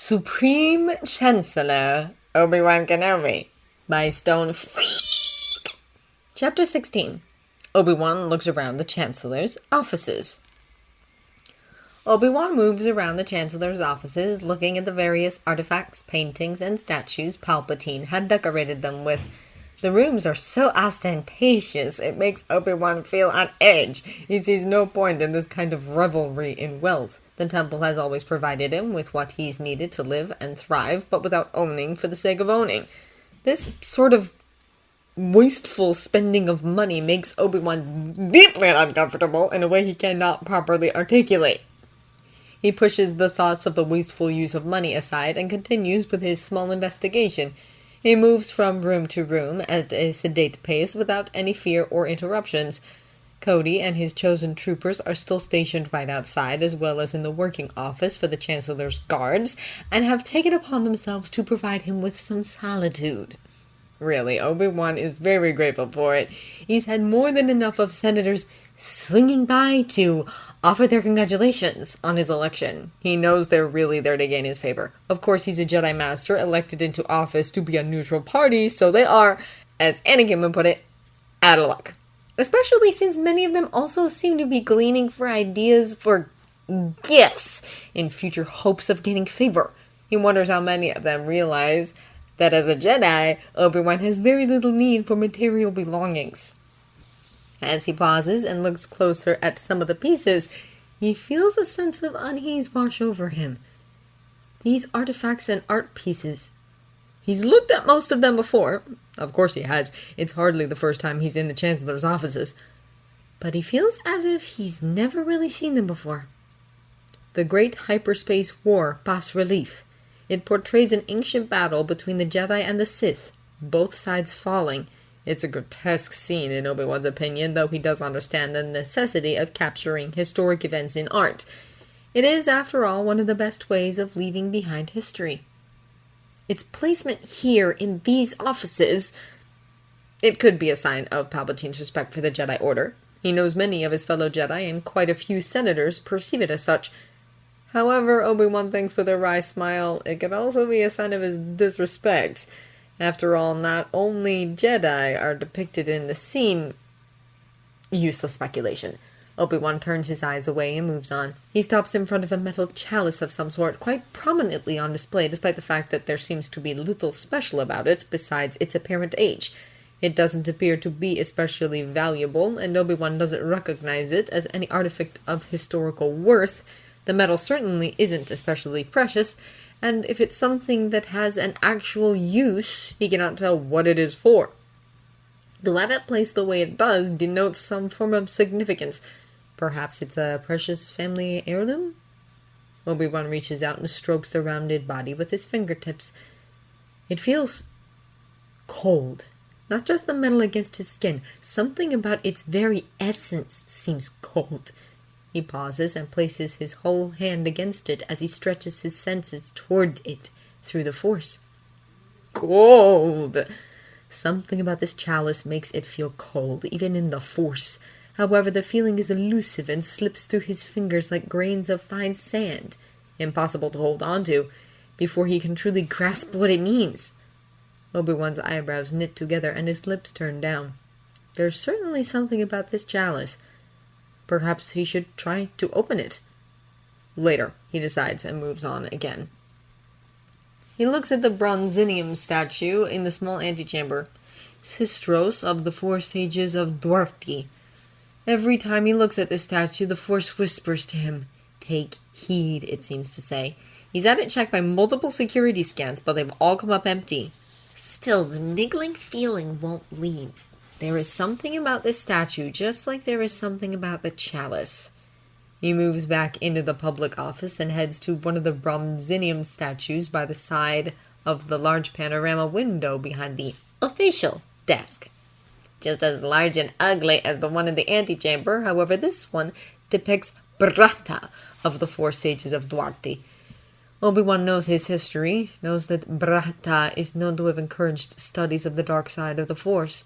Supreme Chancellor Obi-Wan Kenobi by Stone Freak. Chapter 16. Obi-Wan looks around the Chancellor's offices. Obi-Wan moves around the Chancellor's offices, looking at the various artifacts, paintings, and statues Palpatine had decorated them with. The rooms are so ostentatious, it makes Obi-Wan feel on edge. He sees no point in this kind of revelry in wealth. The temple has always provided him with what he's needed to live and thrive, but without owning for the sake of owning. This sort of wasteful spending of money makes Obi-Wan deeply uncomfortable in a way he cannot properly articulate. He pushes the thoughts of the wasteful use of money aside and continues with his small investigation. He moves from room to room at a sedate pace without any fear or interruptions. Cody and his chosen troopers are still stationed right outside, as well as in the working office for the Chancellor's guards, and have taken upon themselves to provide him with some solitude. Really, Obi-Wan is very grateful for it. He's had more than enough of senators swinging by to offer their congratulations on his election. He knows they're really there to gain his favor. Of course, he's a Jedi Master elected into office to be a neutral party, so they are, as Anakin would put it, out of luck. Especially since many of them also seem to be gleaning for ideas for gifts in future hopes of gaining favor. He wonders how many of them realize that as a Jedi, Obi-Wan has very little need for material belongings. As he pauses and looks closer at some of the pieces, he feels a sense of unease wash over him. These artifacts and art pieces. He's looked at most of them before. Of course he has. It's hardly the first time he's in the Chancellor's offices. But he feels as if he's never really seen them before. The Great Hyperspace War bas-relief. It portrays an ancient battle between the Jedi and the Sith, both sides falling. It's a grotesque scene in Obi-Wan's opinion, though he does understand the necessity of capturing historic events in art. It is, after all, one of the best ways of leaving behind history. Its placement here in these offices, it could be a sign of Palpatine's respect for the Jedi Order. He knows many of his fellow Jedi, and quite a few senators perceive it as such. However, Obi-Wan thinks with a wry smile, it could also be a sign of his disrespect. After all, not only Jedi are depicted in the scene. Useless speculation. Obi-Wan turns his eyes away and moves on. He stops in front of a metal chalice of some sort, quite prominently on display, despite the fact that there seems to be little special about it, besides its apparent age. It doesn't appear to be especially valuable, and Obi-Wan doesn't recognize it as any artifact of historical worth. The metal certainly isn't especially precious, and if it's something that has an actual use, he cannot tell what it is for. To have it placed the way it does denotes some form of significance. Perhaps it's a precious family heirloom? Obi-Wan reaches out and strokes the rounded body with his fingertips. It feels cold. Not just the metal against his skin. Something about its very essence seems cold. He pauses and places his whole hand against it as he stretches his senses toward it through the Force. Cold! Something about this chalice makes it feel cold, even in the Force. However, the feeling is elusive and slips through his fingers like grains of fine sand, impossible to hold on to, before he can truly grasp what it means. Obi-Wan's eyebrows knit together and his lips turn down. There's certainly something about this chalice. Perhaps he should try to open it. Later, he decides and moves on again. He looks at the bronzinium statue in the small antechamber. Sistros of the four sages of Duarte. Every time he looks at this statue, the Force whispers to him. Take heed, it seems to say. He's had it checked by multiple security scans, but they've all come up empty. Still, the niggling feeling won't leave. There is something about this statue, just like there is something about the chalice. He moves back into the public office and heads to one of the bronzinium statues by the side of the large panorama window behind the official desk. Just as large and ugly as the one in the antechamber, however, this one depicts Brata of the four sages of Duarte. Obi-Wan knows his history, knows that Brata is known to have encouraged studies of the dark side of the Force.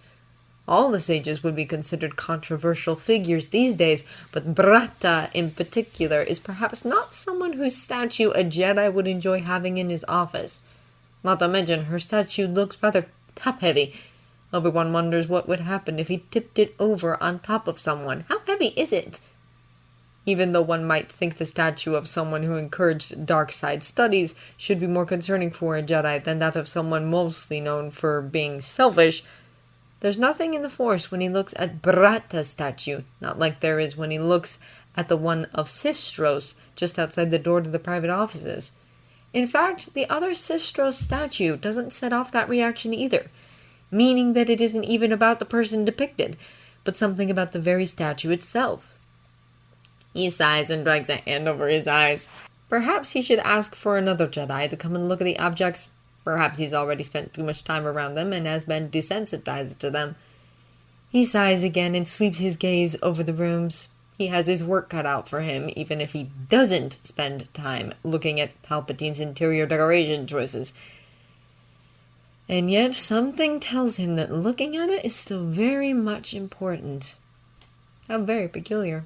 All the sages would be considered controversial figures these days, but Bratta in particular is perhaps not someone whose statue a Jedi would enjoy having in his office. Not to mention, her statue looks rather top-heavy. Obi-Wan wonders what would happen if he tipped it over on top of someone. How heavy is it? Even though one might think the statue of someone who encouraged dark side studies should be more concerning for a Jedi than that of someone mostly known for being selfish, there's nothing in the Force when he looks at Bratta's statue, not like there is when he looks at the one of Sistros just outside the door to the private offices. In fact, the other Sistros statue doesn't set off that reaction either, meaning that it isn't even about the person depicted, but something about the very statue itself. He sighs and drags a hand over his eyes. Perhaps he should ask for another Jedi to come and look at the objects. Perhaps he's already spent too much time around them and has been desensitized to them. He sighs again and sweeps his gaze over the rooms. He has his work cut out for him, even if he doesn't spend time looking at Palpatine's interior decoration choices. And yet something tells him that looking at it is still very much important. How very peculiar.